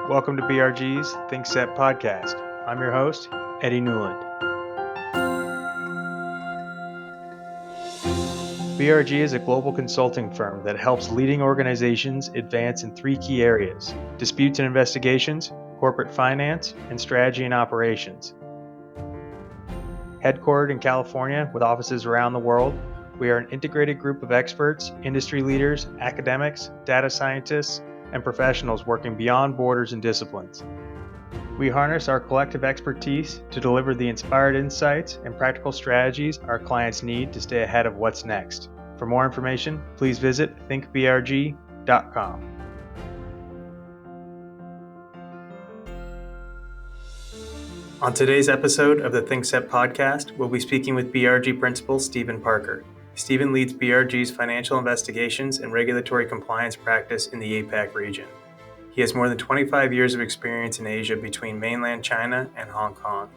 Welcome to BRG's Think Set podcast. I'm your host, Eddie Newland. BRG is a global consulting firm that helps leading organizations advance in three key areas: disputes and investigations, corporate finance, and strategy and operations. Headquartered in California with offices around the world, we are an integrated group of experts, industry leaders, academics, data scientists, and professionals working beyond borders and disciplines. We harness our collective expertise to deliver the inspired insights and practical strategies our clients need to stay ahead of what's next. For more information, please visit thinkbrg.com. On today's episode of the Think Set podcast, we'll be speaking with BRG Principal Steven Parker. Steven leads BRG's financial investigations and regulatory compliance practice in the APAC region. He has more than 25 years of experience in Asia between mainland China and Hong Kong.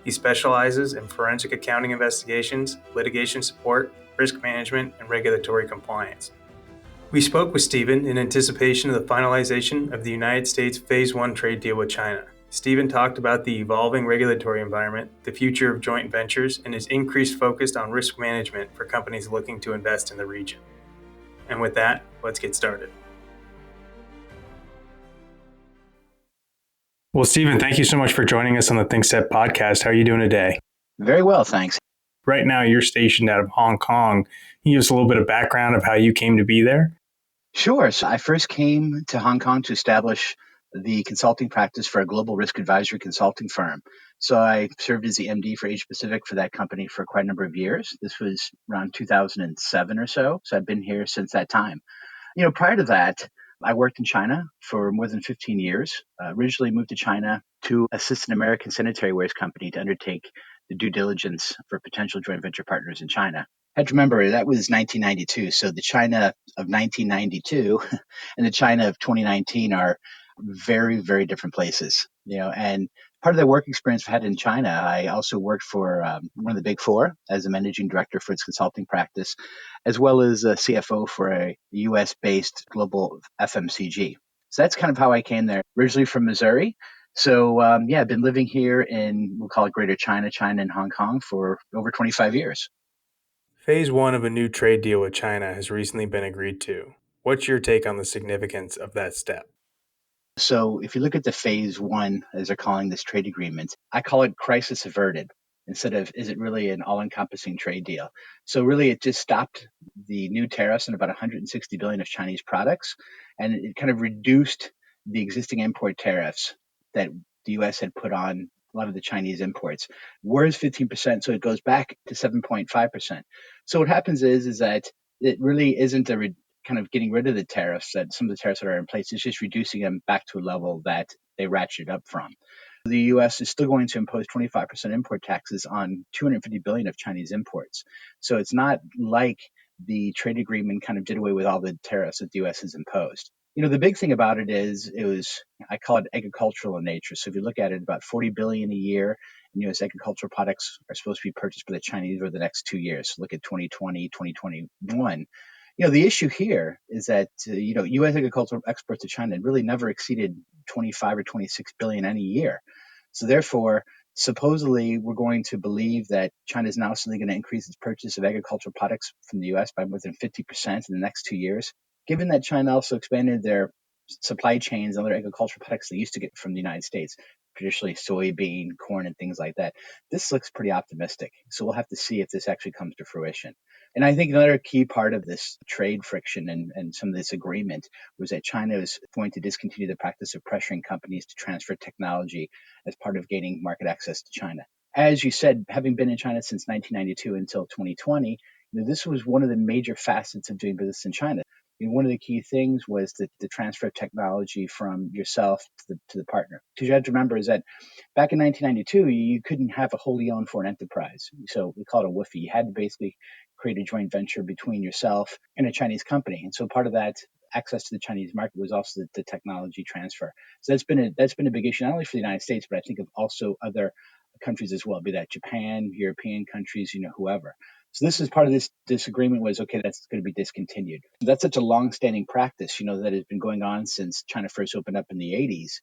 He specializes in forensic accounting investigations, litigation support, risk management, and regulatory compliance. We spoke with Steven in anticipation of the finalization of the United States Phase 1 trade deal with China. Steven talked about the evolving regulatory environment, the future of joint ventures, and his increased focus on risk management for companies looking to invest in the region. And with that, let's get started. Well, Steven, thank you so much for joining us on the Think Set podcast. How are you doing today? Very well, thanks. Right now, you're stationed out of Hong Kong. Can you give us a little bit of background of how you came to be there? Sure. So I first came to Hong Kong to establish the consulting practice for a global risk advisory consulting firm. So I served as the MD for Asia Pacific for that company for quite a number of years. This was around 2007 or so. So I've been here since that time. Prior to that, I worked in China for more than 15 years. Originally moved to China to assist an American sanitary waste company to undertake the due diligence for potential joint venture partners in China. I had to remember that was 1992. So the China of 1992 and the China of 2019 are very, very different places. And part of the work experience I had in China, I also worked for one of the big four as a managing director for its consulting practice, as well as a CFO for a US-based global FMCG. So that's kind of how I came there, originally from Missouri. So I've been living here in, we'll call it Greater China and Hong Kong for over 25 years. Phase 1 of a new trade deal with China has recently been agreed to. What's your take on the significance of that step? So if you look at the phase 1, as they're calling this trade agreement, I call it crisis averted instead of is it really an all-encompassing trade deal. So really it just stopped the new tariffs on about 160 billion of Chinese products, and it kind of reduced the existing import tariffs that the U.S. had put on a lot of the Chinese imports. Whereas 15%, so it goes back to 7.5%. So what happens is that it really isn't kind of getting rid of the tariffs, that some of the tariffs that are in place, it's just reducing them back to a level that they ratcheted up from. The U.S. is still going to impose 25% import taxes on 250 billion of Chinese imports. So it's not like the trade agreement kind of did away with all the tariffs that the U.S. has imposed. The big thing about it is I call it agricultural in nature. So if you look at it, about 40 billion a year in U.S. agricultural products are supposed to be purchased by the Chinese over the next 2 years. So look at 2020, 2021. The issue here is that, U.S. agricultural exports to China really never exceeded 25 or 26 billion any year. So therefore, supposedly, we're going to believe that China is now suddenly going to increase its purchase of agricultural products from the U.S. by more than 50% in the next 2 years. Given that China also expanded their supply chains and other agricultural products they used to get from the United States, traditionally soybean, corn, and things like that, this looks pretty optimistic. So we'll have to see if this actually comes to fruition. And I think another key part of this trade friction and some of this agreement was that China is going to discontinue the practice of pressuring companies to transfer technology as part of gaining market access to China. As you said, having been in China since 1992 until 2020, this was one of the major facets of doing business in China. One of the key things was the transfer of technology from yourself to the partner. Because you have to remember is that back in 1992, you couldn't have a wholly owned foreign enterprise. So we call it a WFI. You had to basically create a joint venture between yourself and a Chinese company. And so part of that access to the Chinese market was also the technology transfer. So that's been a big issue, not only for the United States, but I think of also other countries as well, be that Japan, European countries, whoever. So this is part of this agreement was, okay, that's going to be discontinued. That's such a long-standing practice, that has been going on since China first opened up in the 80s.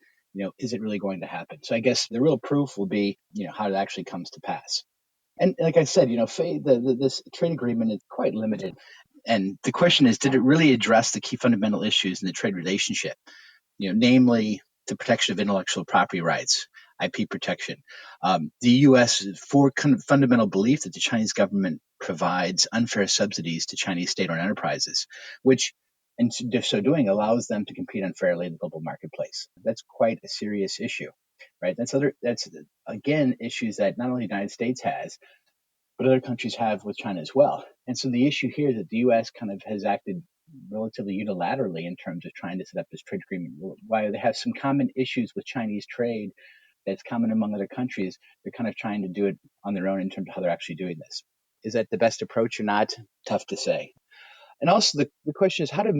is it really going to happen? So I guess the real proof will be, how it actually comes to pass. And like I said, this trade agreement is quite limited. And the question is, did it really address the key fundamental issues in the trade relationship? Namely the protection of intellectual property rights, IP protection. The U.S. for kind of fundamental belief that the Chinese government provides unfair subsidies to Chinese state-owned enterprises, which, in so doing, allows them to compete unfairly in the global marketplace. That's quite a serious issue, right? That's again issues that not only the United States has, but other countries have with China as well. And so the issue here is that the U.S. kind of has acted relatively unilaterally in terms of trying to set up this trade agreement. While they have some common issues with Chinese trade that's common among other countries, they're kind of trying to do it on their own in terms of how they're actually doing this. Is that the best approach or not? Tough to say. And also the question is how to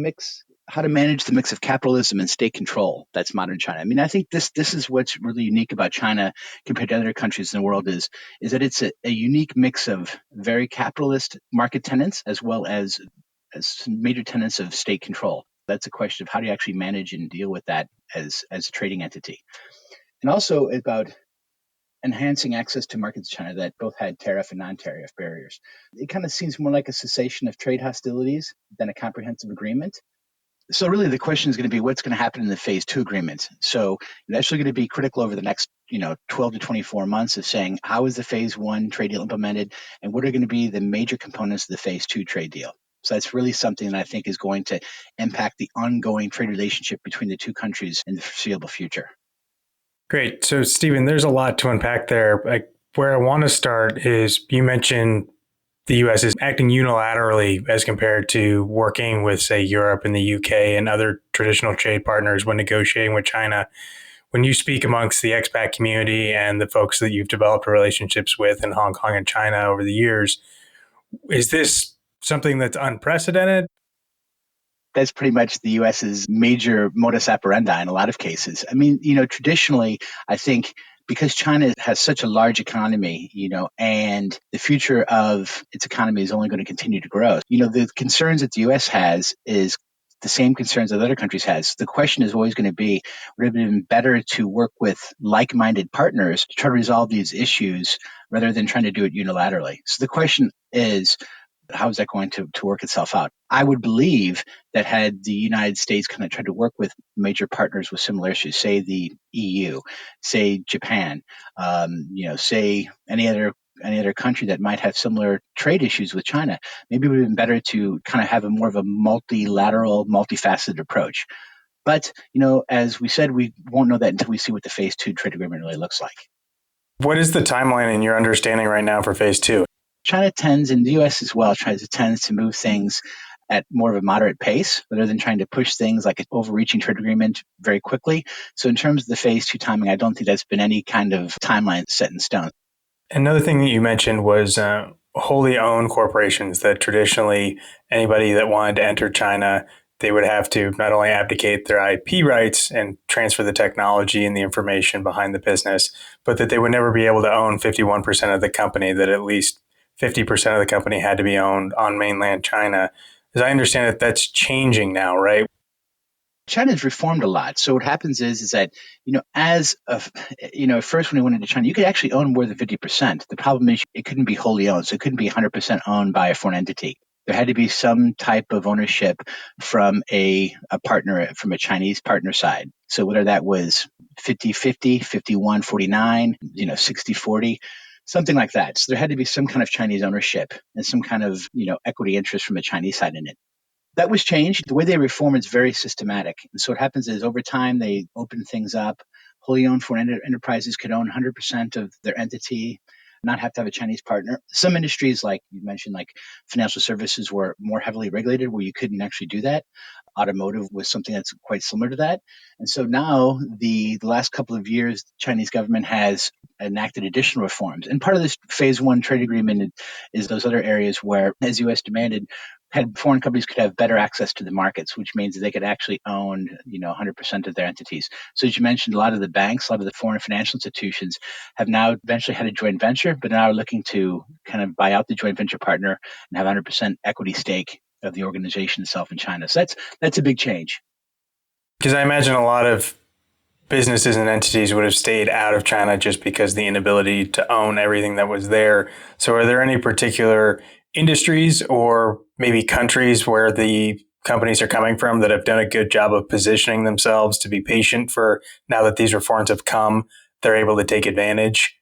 manage the mix of capitalism and state control that's modern China. I mean, I think this is what's really unique about China compared to other countries in the world is that it's a unique mix of very capitalist market tenets as well as major tenets of state control. That's a question of how do you actually manage and deal with that as a trading entity. And also about enhancing access to markets in China that both had tariff and non-tariff barriers. It kind of seems more like a cessation of trade hostilities than a comprehensive agreement. So really the question is going to be what's going to happen in the phase 2 agreement. So it's actually going to be critical over the next 12 to 24 months of saying how is the phase 1 trade deal implemented and what are going to be the major components of the phase 2 trade deal. So that's really something that I think is going to impact the ongoing trade relationship between the two countries in the foreseeable future. Great. So, Stephen, there's a lot to unpack there. Where I want to start is you mentioned the U.S. is acting unilaterally as compared to working with, say, Europe and the U.K. and other traditional trade partners when negotiating with China. When you speak amongst the expat community and the folks that you've developed relationships with in Hong Kong and China over the years, is this something that's unprecedented? That's pretty much the US's major modus operandi in a lot of cases. I mean, traditionally, I think because China has such a large economy, and the future of its economy is only going to continue to grow. The concerns that the US has is the same concerns that other countries has. The question is always going to be, would it have been better to work with like-minded partners to try to resolve these issues rather than trying to do it unilaterally? So the question is, how is that going to work itself out? I would believe that had the United States kind of tried to work with major partners with similar issues, say the EU, say Japan, say any other country that might have similar trade issues with China, maybe it would have been better to kind of have a more of a multilateral, multifaceted approach. But, as we said, we won't know that until we see what the phase 2 trade agreement really looks like. What is the timeline in your understanding right now for phase 2? China tends, and the U.S. as well, tends to move things at more of a moderate pace rather than trying to push things like an overreaching trade agreement very quickly. So in terms of the phase 2 timing, I don't think that's been any kind of timeline set in stone. Another thing that you mentioned was wholly owned corporations that traditionally anybody that wanted to enter China, they would have to not only abdicate their IP rights and transfer the technology and the information behind the business, but that they would never be able to own 51% of the company, that at least 50% of the company had to be owned on mainland China. As I understand it, that's changing now, right? China's reformed a lot. So what happens is that, first when we went into China, you could actually own more than 50%. The problem is it couldn't be wholly owned. So it couldn't be 100% owned by a foreign entity. There had to be some type of ownership from a partner, from a Chinese partner side. So whether that was 50-50, 51-49, 60-40, something like that. So there had to be some kind of Chinese ownership and some kind of, equity interest from a Chinese side in it. That was changed. The way they reform is very systematic. And so what happens is over time, they open things up. Wholly owned foreign enterprises could own 100% of their entity, not have to have a Chinese partner. Some industries, like you mentioned, like financial services, were more heavily regulated where you couldn't actually do that. Automotive was something that's quite similar to that. And so now, the last couple of years, the Chinese government has enacted additional reforms. And part of this phase 1 trade agreement is those other areas where, as U.S. demanded, had foreign companies could have better access to the markets, which means that they could actually own, 100% of their entities. So as you mentioned, a lot of the banks, a lot of the foreign financial institutions have now eventually had a joint venture, but now are looking to kind of buy out the joint venture partner and have 100% equity stake of the organization itself in China. So that's a big change. Because I imagine a lot of businesses and entities would have stayed out of China just because the inability to own everything that was there. So are there any particular industries or maybe countries where the companies are coming from that have done a good job of positioning themselves to be patient for now that these reforms have come, they're able to take advantage?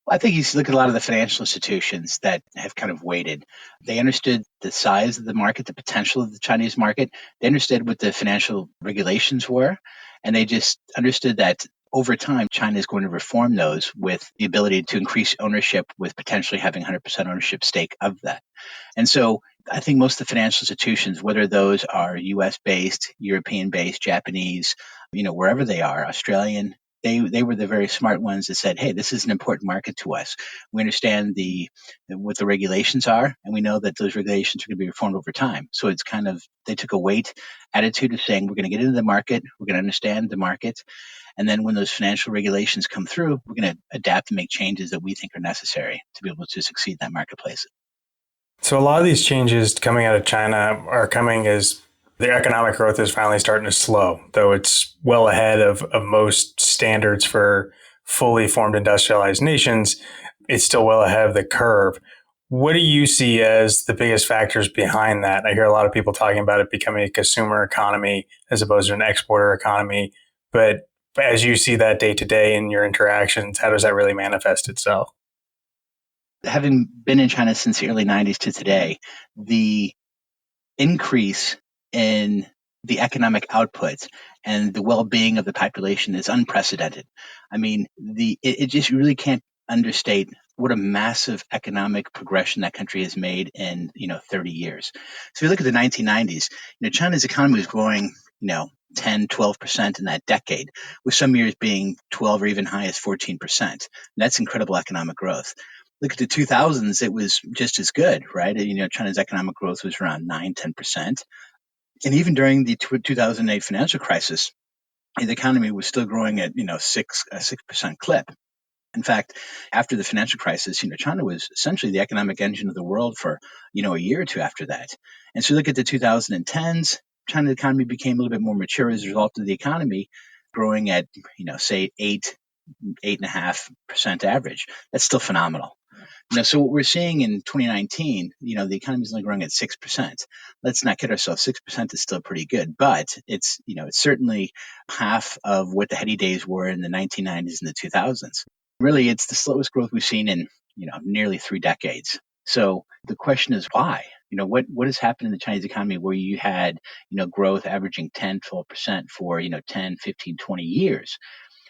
I think you look at a lot of the financial institutions that have kind of waited. They understood the size of the market, the potential of the Chinese market. They understood what the financial regulations were, and they just understood that over time, China is going to reform those with the ability to increase ownership with potentially having 100% ownership stake of that. And so I think most of the financial institutions, whether those are US based, European based, Japanese, wherever they are, Australian, they were the very smart ones that said, hey, this is an important market to us. We understand what the regulations are, and we know that those regulations are going to be reformed over time. So it's kind of, they took a wait attitude of saying, we're going to get into the market, we're going to understand the market. And then when those financial regulations come through, we're going to adapt and make changes that we think are necessary to be able to succeed in that marketplace. So a lot of these changes coming out of China are coming as their economic growth is finally starting to slow, though it's well ahead of most standards for fully formed industrialized nations. It's still well ahead of the curve. What do you see as the biggest factors behind that? I hear a lot of people talking about it becoming a consumer economy as opposed to an exporter economy. But as you see that day to day in your interactions, how does that really manifest itself? Having been in China since the early 90s to today, the increase in the economic output and the well-being of the population is unprecedented. I mean, it just really can't understate what a massive economic progression that country has made in 30 years. So if you look at the 1990s, China's economy was growing 10, 12% in that decade, with some years being 12 or even high as 14%. That's incredible economic growth. Look at the 2000s, it was just as good, right? China's economic growth was around 9, 10%. And even during the 2008 financial crisis, the economy was still growing at, a 6% clip. In fact, after the financial crisis, China was essentially the economic engine of the world for, a year or two after that. And so look at the 2010s, China's economy became a little bit more mature as a result of the economy growing at, say 8.5% average. That's still phenomenal. So what we're seeing in 2019, the economy is only growing at 6%. Let's not kid ourselves. 6% is still pretty good, but it's certainly half of what the heady days were in the 1990s and the 2000s. Really, it's the slowest growth we've seen in, nearly 3 decades. So the question is why? What has happened in the Chinese economy where you had, growth averaging 10, 12% for, 10, 15, 20 years?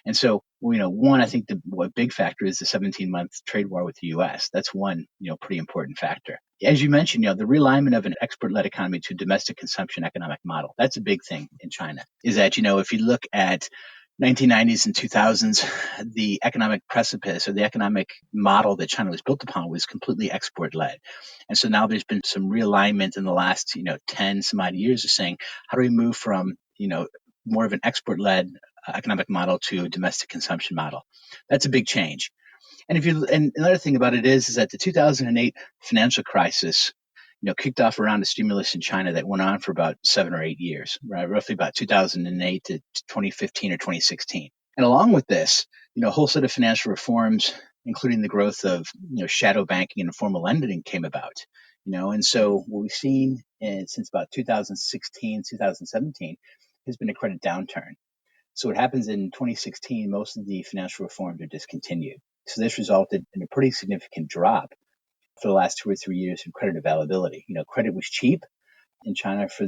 And so, one, I think what big factor is the 17-month trade war with the U.S. That's one, pretty important factor. As you mentioned, the realignment of an export-led economy to domestic consumption economic model. That's a big thing in China. Is that, if you look at 1990s and 2000s, the economic precipice or the economic model that China was built upon was completely export-led. And so now there's been some realignment in the last, 10 some odd years of saying, how do we move from, more of an export-led economic model to a domestic consumption model? That's a big change. And another thing about it is that the 2008 financial crisis, kicked off around a stimulus in China that went on for about 7 or 8 years, right? Roughly about 2008 to 2015 or 2016. And along with this, a whole set of financial reforms, including the growth of, shadow banking and informal lending came about, and so what we've seen since about 2016, 2017 has been a credit downturn. So what happens in 2016, most of the financial reforms are discontinued. So this resulted in a pretty significant drop for the last 2 or 3 years in credit availability. Credit was cheap in China for,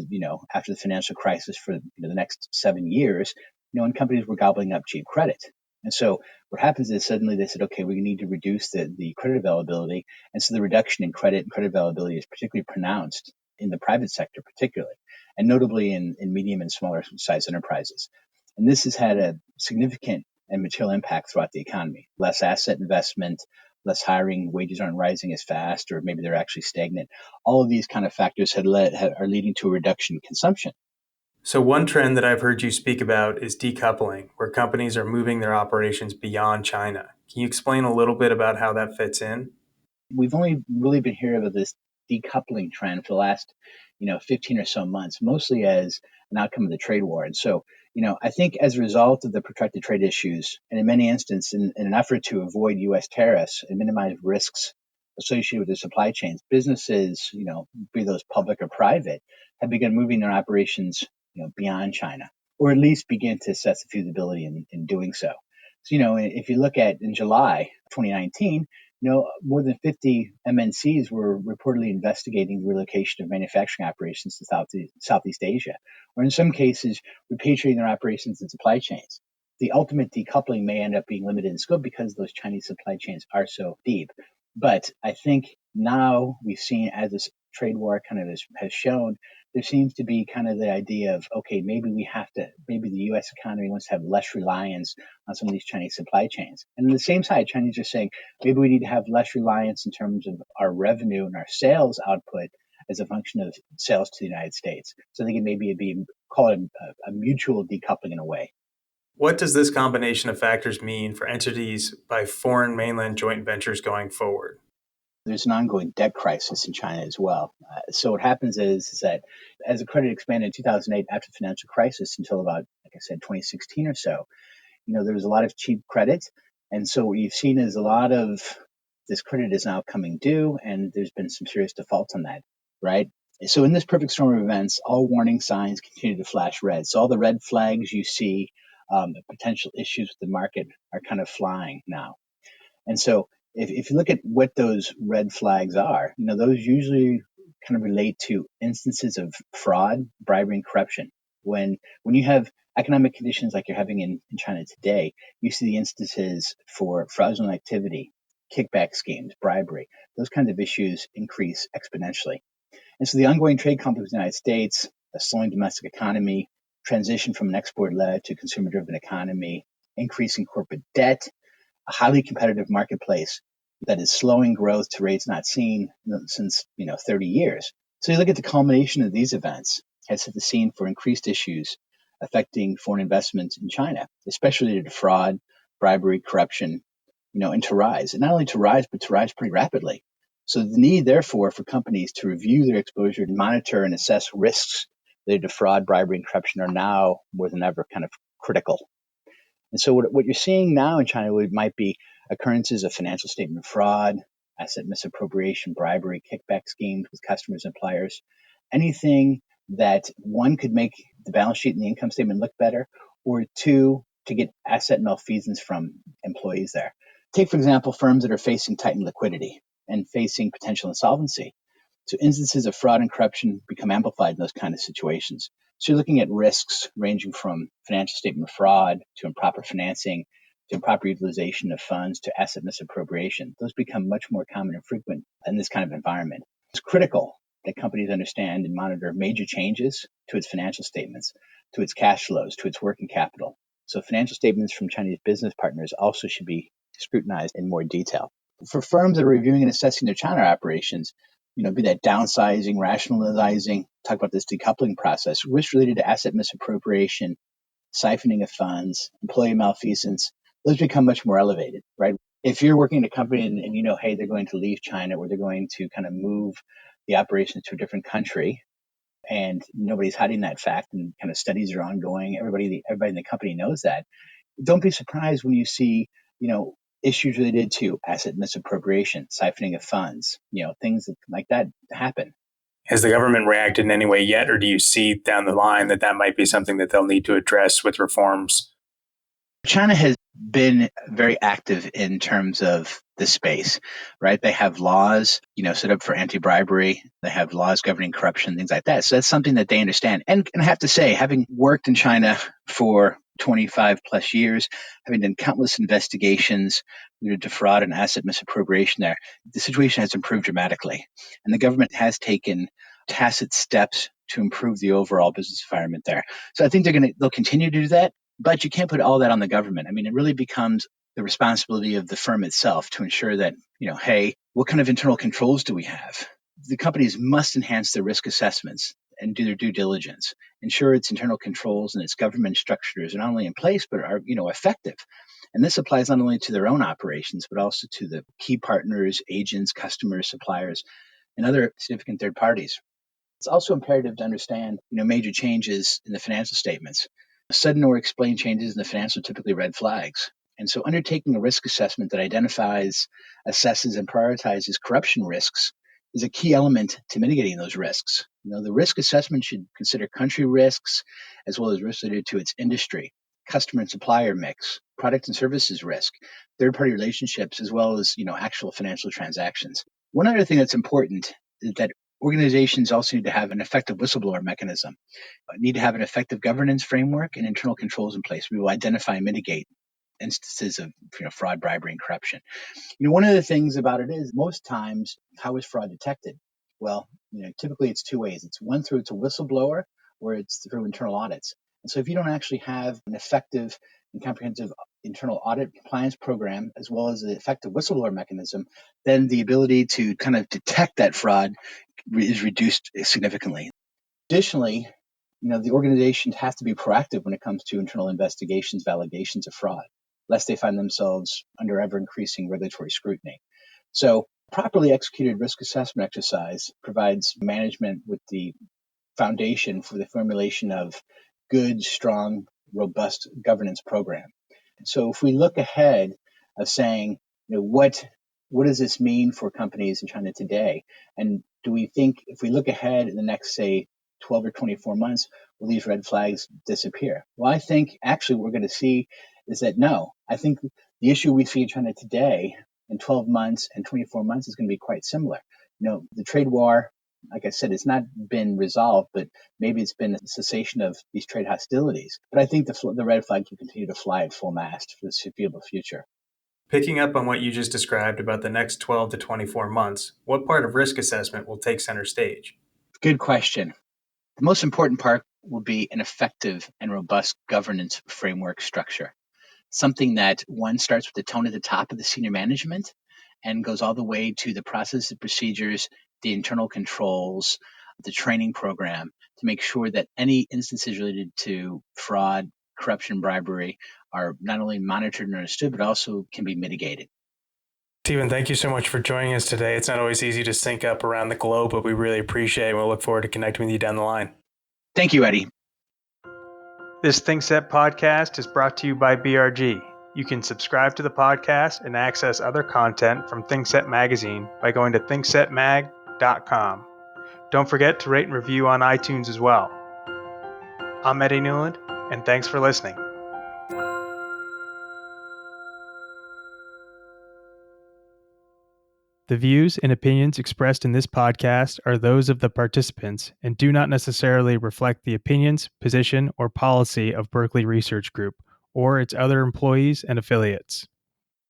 after the financial crisis for the next 7 years, and companies were gobbling up cheap credit. And so what happens is suddenly they said, okay, we need to reduce the credit availability. And so the reduction in credit and credit availability is particularly pronounced in the private sector, particularly, and notably in medium and smaller size enterprises. And this has had a significant and material impact throughout the economy. Less asset investment, less hiring, wages aren't rising as fast, or maybe they're actually stagnant. All of these kind of factors are leading to a reduction in consumption. So one trend that I've heard you speak about is decoupling, where companies are moving their operations beyond China. Can you explain a little bit about how that fits in? We've only really been hearing about this decoupling trend for the last, 15 or so months, mostly as an outcome of the trade war. And so, I think as a result of the protracted trade issues, and in many instances, in an effort to avoid U.S. tariffs and minimize risks associated with their supply chains, businesses, be those public or private, have begun moving their operations, beyond China, or at least begin to assess the feasibility in doing so. So, if you look at in July 2019, more than 50 MNCs were reportedly investigating the relocation of manufacturing operations to Southeast Asia, or in some cases, repatriating their operations and supply chains. The ultimate decoupling may end up being limited in scope because those Chinese supply chains are so deep. But I think now we've seen, as this trade war kind of has shown, there seems to be kind of the idea of, okay, maybe the U.S. economy wants to have less reliance on some of these Chinese supply chains. And on the same side, Chinese are saying maybe we need to have less reliance in terms of our revenue and our sales output as a function of sales to the United States. So I think it maybe call it a mutual decoupling in a way. What does this combination of factors mean for entities by foreign mainland joint ventures going forward? There's an ongoing debt crisis in China as well. So what happens is that as the credit expanded in 2008 after the financial crisis until about, like I said, 2016 or so, there was a lot of cheap credit. And so what you've seen is a lot of this credit is now coming due, and there's been some serious defaults on that, right? So in this perfect storm of events, all warning signs continue to flash red. So all the red flags you see, the potential issues with the market are kind of flying now. And so if you look at what those red flags are, those usually kind of relate to instances of fraud, bribery, and corruption. When you have economic conditions like you're having in China today, you see the instances for fraudulent activity, kickback schemes, bribery. Those kinds of issues increase exponentially. And so the ongoing trade conflict with the United States, a slowing domestic economy, transition from an export-led to consumer-driven economy, increasing corporate debt, a highly competitive marketplace that is slowing growth to rates not seen since 30 years. So you look at the culmination of these events has set the scene for increased issues affecting foreign investment in China, especially related to fraud, bribery, corruption, and to rise. And not only to rise, but to rise pretty rapidly. So the need, therefore, for companies to review their exposure and monitor and assess risks related to fraud, bribery, and corruption are now more than ever kind of critical. And so what you're seeing now in China might be occurrences of financial statement fraud, asset misappropriation, bribery, kickback schemes with customers and suppliers, anything that one could make the balance sheet and the income statement look better, or two, to get asset malfeasance from employees there. Take, for example, firms that are facing tightened liquidity and facing potential insolvency. So instances of fraud and corruption become amplified in those kind of situations. So you're looking at risks ranging from financial statement fraud to improper financing to improper utilization of funds to asset misappropriation. Those become much more common and frequent in this kind of environment. It's critical that companies understand and monitor major changes to its financial statements, to its cash flows, to its working capital. So financial statements from Chinese business partners also should be scrutinized in more detail. For firms that are reviewing and assessing their China operations, be that downsizing, rationalizing, talk about this decoupling process, risk related to asset misappropriation, siphoning of funds, employee malfeasance, those become much more elevated, right? If you're working at a company and hey, they're going to leave China or they're going to kind of move the operations to a different country, and nobody's hiding that fact, and kind of studies are ongoing, everybody in the company knows that. Don't be surprised when you see, issues related to asset misappropriation, siphoning of funds, things like that happen. Has the government reacted in any way yet, or do you see down the line that might be something that they'll need to address with reforms? China has been very active in terms of the space, right? They have laws, set up for anti-bribery. They have laws governing corruption, things like that. So that's something that they understand. And I have to say, having worked in China for 25 plus years, having done countless investigations to fraud and asset misappropriation there, the situation has improved dramatically. And the government has taken tacit steps to improve the overall business environment there. So I think they'll continue to do that. But you can't put all that on the government. I mean, it really becomes the responsibility of the firm itself to ensure that, hey, what kind of internal controls do we have? The companies must enhance their risk assessments and do their due diligence, ensure its internal controls and its government structures are not only in place, but are, effective. And this applies not only to their own operations, but also to the key partners, agents, customers, suppliers, and other significant third parties. It's also imperative to understand, major changes in the financial statements. Sudden or explained changes in the finance are typically red flags. And so undertaking a risk assessment that identifies, assesses, and prioritizes corruption risks is a key element to mitigating those risks. The risk assessment should consider country risks as well as risks related to its industry, customer and supplier mix, product and services risk, third-party relationships, as well as actual financial transactions. One other thing that's important is that organizations also need to have an effective whistleblower mechanism, need to have an effective governance framework and internal controls in place. We will identify and mitigate instances of fraud, bribery, and corruption. One of the things about it is most times, how is fraud detected? Well, typically it's two ways. It's one through it's a whistleblower, or it's through internal audits. And so if you don't actually have an effective and comprehensive internal audit compliance program, as well as an effective whistleblower mechanism, then the ability to kind of detect that fraud is reduced significantly. Additionally, the organizations have to be proactive when it comes to internal investigations, validations of fraud, lest they find themselves under ever increasing regulatory scrutiny. So properly executed risk assessment exercise provides management with the foundation for the formulation of good, strong, robust governance program. So if we look ahead of saying, what does this mean for companies in China today? And do we think if we look ahead in the next, say, 12 or 24 months, will these red flags disappear? Well, I think actually what we're going to see is that no. I think the issue we see in China today in 12 months and 24 months is going to be quite similar. The trade war, like I said, it's not been resolved, but maybe it's been a cessation of these trade hostilities. But I think the red flags will continue to fly at full mast for the foreseeable future. Picking up on what you just described about the next 12 to 24 months, what part of risk assessment will take center stage? Good question. The most important part will be an effective and robust governance framework structure. Something that, one, starts with the tone at the top of the senior management and goes all the way to the process and procedures, the internal controls, the training program to make sure that any instances related to fraud, corruption, bribery are not only monitored and understood, but also can be mitigated. Steven, thank you so much for joining us today. It's not always easy to sync up around the globe, but we really appreciate it. We'll look forward to connecting with you down the line. Thank you, Eddie. This ThinkSet podcast is brought to you by BRG. You can subscribe to the podcast and access other content from ThinkSet Magazine by going to thinksetmag.com. Don't forget to rate and review on iTunes as well. I'm Eddie Newland, and thanks for listening. The views and opinions expressed in this podcast are those of the participants and do not necessarily reflect the opinions, position, or policy of Berkeley Research Group or its other employees and affiliates.